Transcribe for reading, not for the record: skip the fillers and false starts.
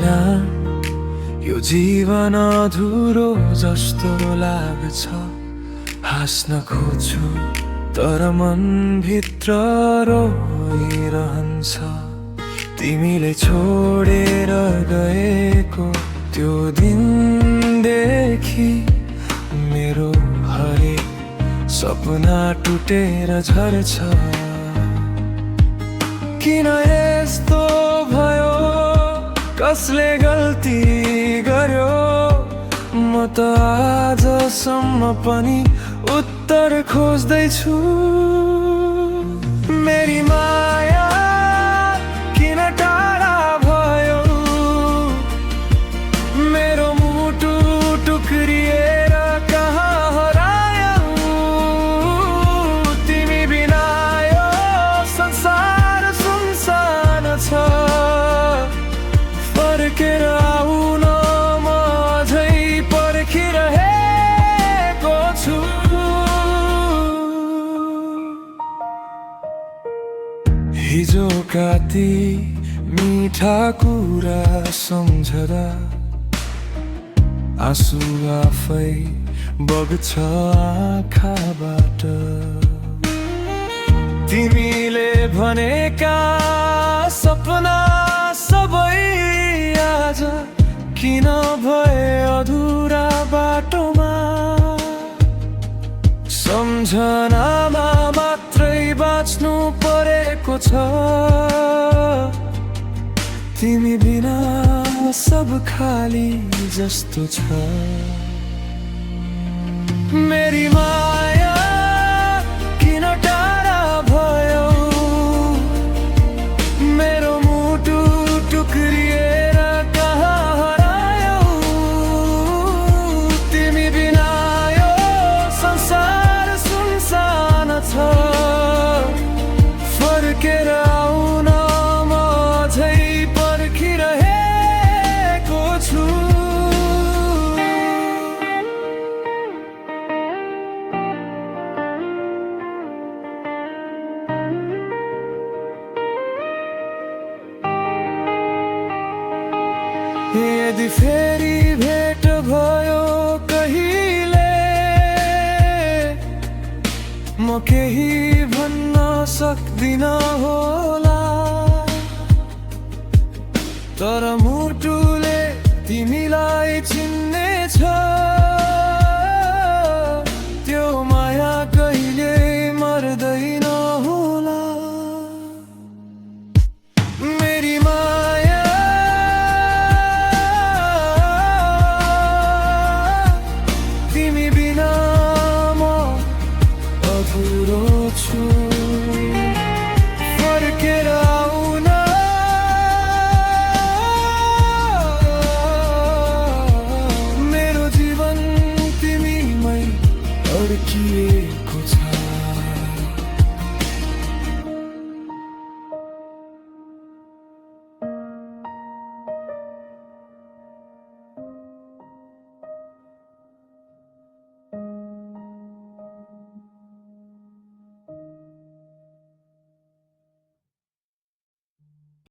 बिना यो जीवन अधुरो जस्तो लाग्छ। हाँस्न खोज्छु तर मन भित्र रोइरहन्छ। तिमीले छोडेर गएको त्यो दिनदेखि मेरो हरेक सपना टुटेर झर्छ। किन यस्तो भयो, कसले गल्ती गर्यो, म त आजसम्म पनि उत्तर खोज्दैछु। मेरी माया किन टाढा भयो, मेरो मुटु टुक्रिएर कहाँ हरायो। तिमी बिना यो संसार सुनसान छ। फर्केर आउन म अझै पर्खिरहेको छु। हिजोका ती मिठा कुरा सम्झदा आँसु आफै बग्छ आँखाबाट। तिमीले भनेका सपना सबै आज किन भए अधुरा बाटोमा। सम्झनामा मात्रै बाँच्नु परेको छ। तिमी बिना सब खाली जस्तो छ। मेरी माया किन टाढा भयो, मेरो मुटु टुक्रिएर कहाँ हरायो। तिमी बिना यो संसार सुनसान छ। फर्केर आउन म अझै पर्खिरहेको छु। यदि फेरि भेट भयो कहिले, म केही भन्न सक्दिन होला। तर